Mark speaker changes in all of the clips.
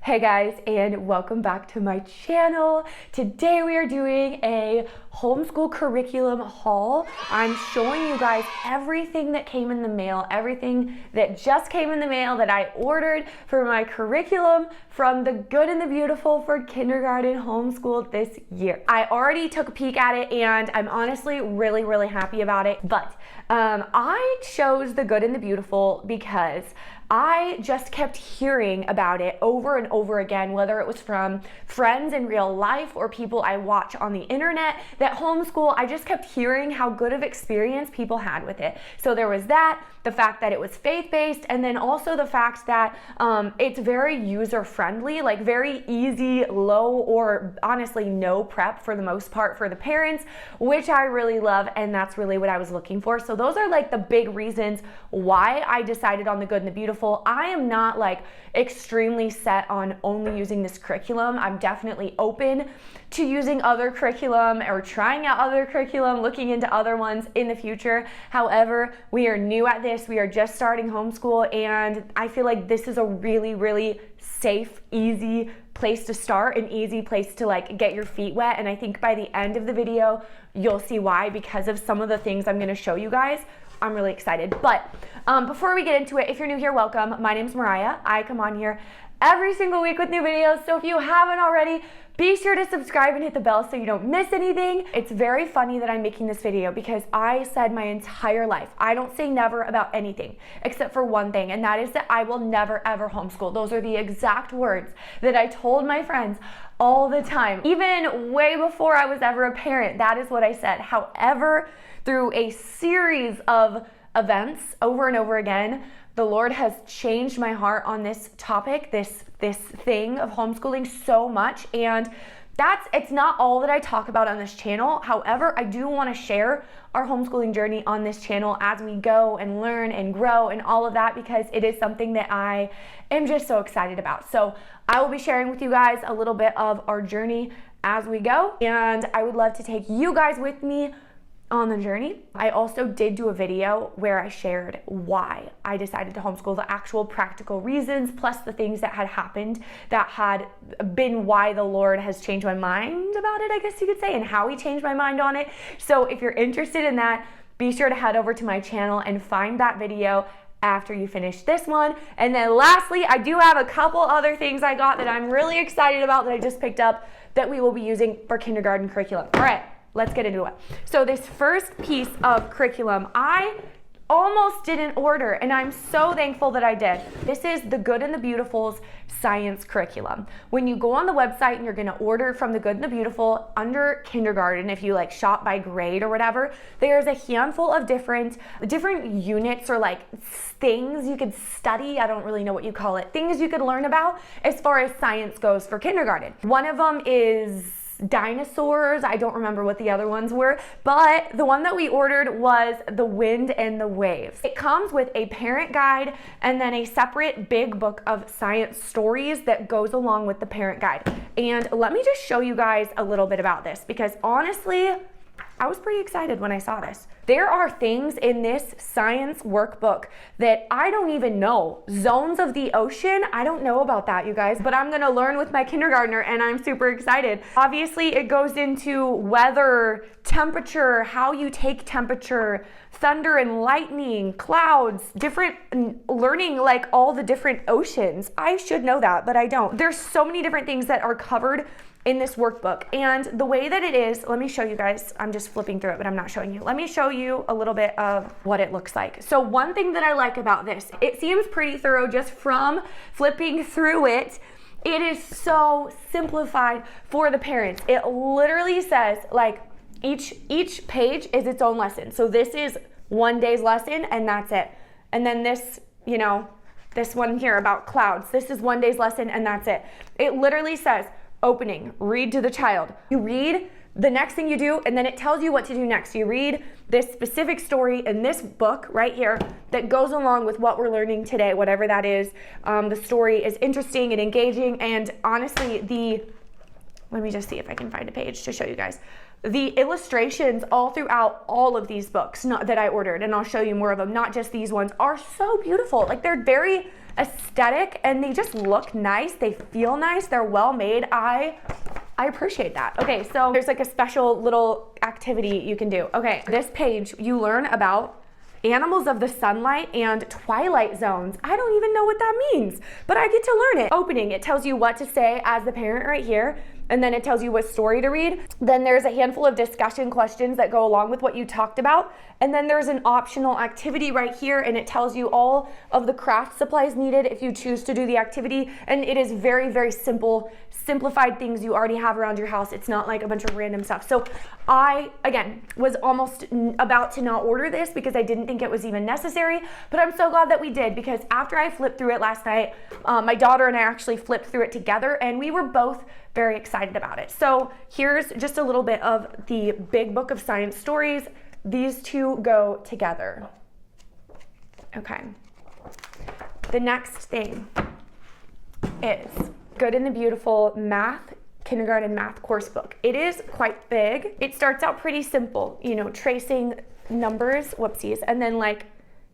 Speaker 1: Hey guys, and welcome back to my channel. Today we are doing a homeschool curriculum haul. I'm showing you guys everything that came in the mail, everything that just came in the mail that I ordered for my curriculum from the Good and the Beautiful for kindergarten homeschool this year. I already took a peek at it and I'm honestly really happy about it, but I chose the Good and the Beautiful because I just kept hearing about it over and over again, whether it was from friends in real life or people I watch on the internet that homeschool. I just kept hearing how good of experience people had with it. So there was that, the fact that it was faith-based, and then also the fact that it's very user-friendly, like very easy, low or honestly no prep for the most part for the parents, which I really love, and that's really what I was looking for. So those are like the big reasons why I decided on the Good and the Beautiful. I am not like extremely set on only using this curriculum. I'm definitely open to using other curriculum or trying out other curriculum, looking into other ones in the future. However, we are new at this. We are just starting homeschool, and I feel like this is a really safe, easy place to start, an easy place to like get your feet wet. And I think by the end of the video, you'll see why, because of some of the things I'm gonna show you guys. I'm really excited. But before we get into it, if you're new here, welcome. My name's Mariah. I come on here every single week with new videos. So if you haven't already, be sure to subscribe and hit the bell so you don't miss anything. It's very funny that I'm making this video because I said my entire life, I don't say never about anything except for one thing, and that is that I will never ever homeschool. Those are the exact words that I told my friends all the time. Even way before I was ever a parent, that is what I said. However, through a series of events over and over again, the Lord has changed my heart on this topic, this thing of homeschooling so much. And it's not all that I talk about on this channel. However, I do want to share our homeschooling journey on this channel as we go and learn and grow and all of that, because it is something that I am just so excited about. So I will be sharing with you guys a little bit of our journey as we go, and I would love to take you guys with me on the journey. I also did do a video where I shared why I decided to homeschool, the actual practical reasons, plus the things that had happened that had been why the Lord has changed my mind about it, I guess you could say, and how he changed my mind on it. So if you're interested in that, be sure to head over to my channel and find that video after you finish this one. And then lastly, I do have a couple other things I got that I'm really excited about that I just picked up that we will be using for kindergarten curriculum. All right. Let's get into it. So this first piece of curriculum, I almost didn't order, and I'm so thankful that I did. This is the Good and the Beautiful's science curriculum. When you go on the website and you're gonna order from the Good and the Beautiful under kindergarten, if you like shop by grade or whatever, there's a handful of different units or like things you could study. I don't really know what you call it. Things you could learn about as far as science goes for kindergarten. One of them is dinosaurs. I don't remember what the other ones were, but the one that we ordered was the wind and the waves. It comes with a parent guide and then a separate big book of science stories that goes along with the parent guide. And let me just show you guys a little bit about this, because honestly, I was pretty excited when I saw this. There are things in this science workbook that I don't even know. Zones of the ocean, I don't know about that, you guys, but I'm gonna learn with my kindergartner and I'm super excited. Obviously, it goes into weather, temperature, how you take temperature, thunder and lightning, clouds, different learning, like all the different oceans. I should know that, but I don't. There's so many different things that are covered in this workbook, and the way that it is, let me show you guys. I'm just flipping through it, but I'm not showing you. Let me show you a little bit of what it looks like. So one thing that I like about this, it seems pretty thorough just from flipping through it. It is so simplified for the parents. It literally says like each page is its own lesson. So this is one day's lesson and that's it. And then this, this one here about clouds, this is one day's lesson and that's it. It literally says, opening, read to the child. You read the next thing you do, and then it tells you what to do next. You read this specific story in this book right here that goes along with what we're learning today, whatever that is. The story is interesting and engaging, and honestly, let me just see if I can find a page to show you guys. The illustrations all throughout all of these books that I ordered, and I'll show you more of them, not just these ones, are so beautiful. Like, they're very aesthetic and they just look nice. They feel nice. They're well made. I appreciate that. Okay, so there's like a special little activity you can do. Okay, this page, you learn about animals of the sunlight and twilight zones. I don't even know what that means, but I get to learn it. Opening, it tells you what to say as the parent right here, and then it tells you what story to read. Then there's a handful of discussion questions that go along with what you talked about, and then there's an optional activity right here, and it tells you all of the craft supplies needed if you choose to do the activity, and it is very, very simplified things you already have around your house. It's not like a bunch of random stuff. So I, again, was almost about to not order this because I didn't think it was even necessary, but I'm so glad that we did, because after I flipped through it last night, my daughter and I actually flipped through it together, and we were both very excited about it. So here's just a little bit of the Big Book of Science stories. These two go together. Okay. The next thing is Good and the Beautiful kindergarten math course book. It is quite big. It starts out pretty simple, you know, tracing numbers, whoopsies, and then like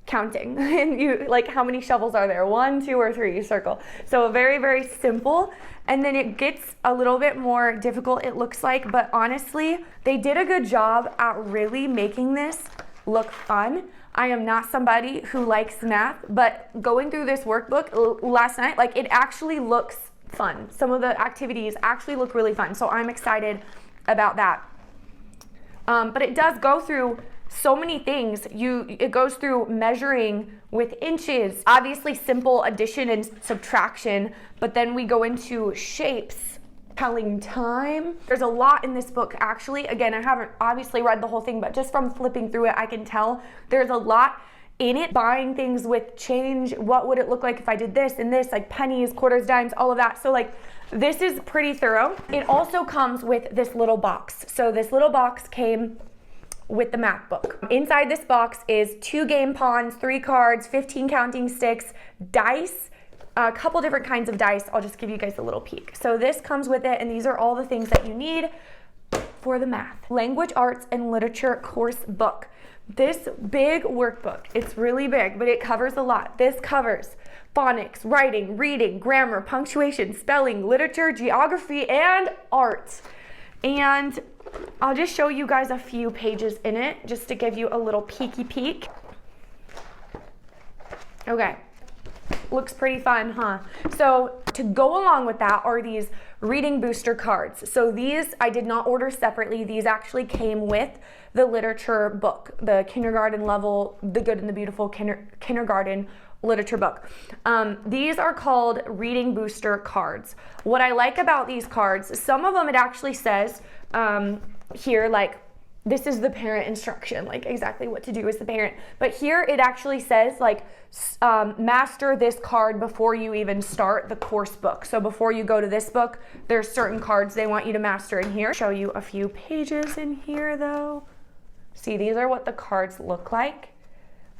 Speaker 1: counting, and you like, how many shovels are there? 1, 2, or 3, you circle. So very, very simple. And then it gets a little bit more difficult, it looks like, but honestly, they did a good job at really making this look fun. I am not somebody who likes math, but going through this workbook last night, like, it actually looks fun. Some of the activities actually look really fun, so I'm excited about that. But it does go through so many things. It goes through measuring with inches, obviously simple addition and subtraction, but then we go into shapes, telling time. There's a lot in this book, actually. Again, I haven't obviously read the whole thing, but just from flipping through it, I can tell there's a lot in it. Buying things with change, what would it look like if I did this and this, like pennies, quarters, dimes, all of that. So like, this is pretty thorough. It also comes with this little box. So this little box came with the math book. Inside this box is 2 game pawns, 3 cards, 15 counting sticks, dice, a couple different kinds of dice. I'll just give you guys a little peek. So this comes with it, and these are all the things that you need for the math. Language, Arts, and Literature course book. This big workbook, it's really big, but it covers a lot. This covers phonics, writing, reading, grammar, punctuation, spelling, literature, geography, and art. And I'll just show you guys a few pages in it just to give you a little peeky peek. Okay, looks pretty fun, huh? So to go along with that are these reading booster cards. So these I did not order separately. These actually came with the literature book, the kindergarten level, the Good and the Beautiful kindergarten literature book. These are called reading booster cards. What I like about these cards, some of them it actually says here, like, this is the parent instruction, like exactly what to do as the parent. But here it actually says, like, master this card before you even start the course book. So before you go to this book, there's certain cards they want you to master in here. Show you a few pages in here though. See, these are what the cards look like.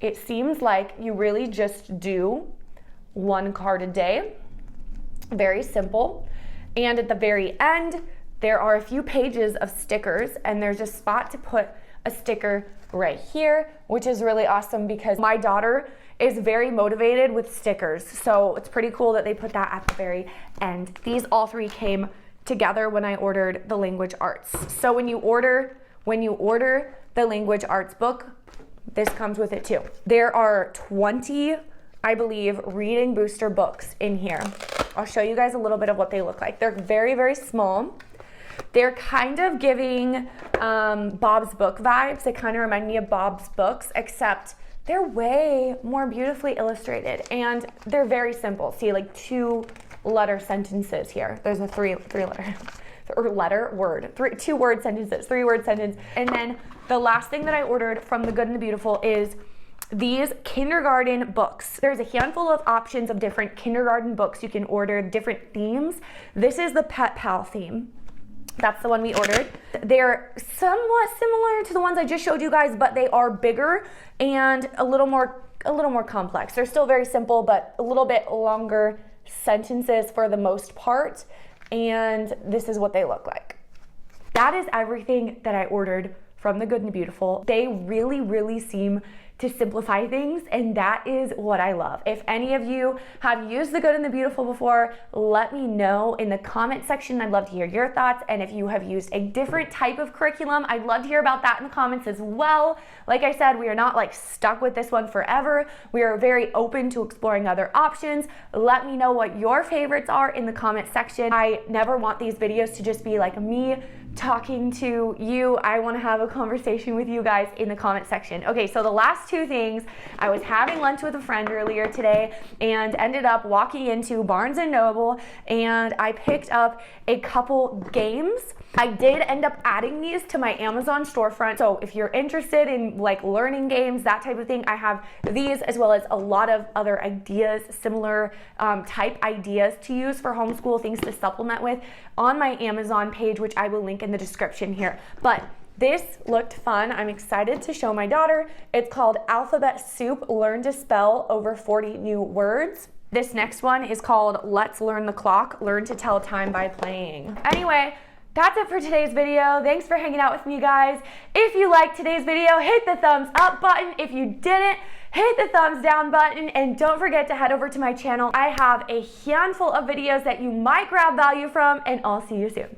Speaker 1: It seems like you really just do 1 card a day. Very simple. And at the very end, there are a few pages of stickers, and there's a spot to put a sticker right here, which is really awesome because my daughter is very motivated with stickers. So it's pretty cool that they put that at the very end. These all 3 came together when I ordered the language arts. So when you order the language arts book, this comes with it too. There are 20, I believe, reading booster books in here. I'll show you guys a little bit of what they look like. They're very, very small. They're kind of giving Bob's book vibes. They kind of remind me of Bob's books, except they're way more beautifully illustrated, and they're very simple. See, like 2-letter sentences here. There's a 2-word sentences, 3-word sentence. And then the last thing that I ordered from the Good and the Beautiful is these kindergarten books. There's a handful of options of different kindergarten books you can order, different themes. This is the Pet Pal theme. That's the one we ordered. They're somewhat similar to the ones I just showed you guys, but they are bigger and a little more complex. They're still very simple, but a little bit longer sentences for the most part. and this is what they look like. That is everything that I ordered from the Good and the Beautiful. They really, really seem to simplify things, and that is what I love. If any of you have used the Good and the Beautiful before, let me know in the comment section. I'd love to hear your thoughts, and if you have used a different type of curriculum, I'd love to hear about that in the comments as well. Like I said, we are not like stuck with this one forever. We are very open to exploring other options. Let me know what your favorites are in the comment section. I never want these videos to just be like me talking to you. I want to have a conversation with you guys in the comment section. Okay, so the last two things, I was having lunch with a friend earlier today and ended up walking into Barnes & Noble, and I picked up a couple games. I did end up adding these to my Amazon storefront. So if you're interested in like learning games, that type of thing, I have these as well as a lot of other ideas, similar type ideas to use for homeschool, things to supplement with on my Amazon page, which I will link in the description here. But this looked fun. I'm excited to show my daughter. It's called Alphabet Soup, Learn to Spell Over 40 New Words. This next one is called Let's Learn the Clock, Learn to Tell Time by Playing. Anyway, that's it for today's video. Thanks for hanging out with me, guys. If you liked today's video, hit the thumbs up button. If you didn't, hit the thumbs down button, and don't forget to head over to my channel. I have a handful of videos that you might grab value from, and I'll see you soon.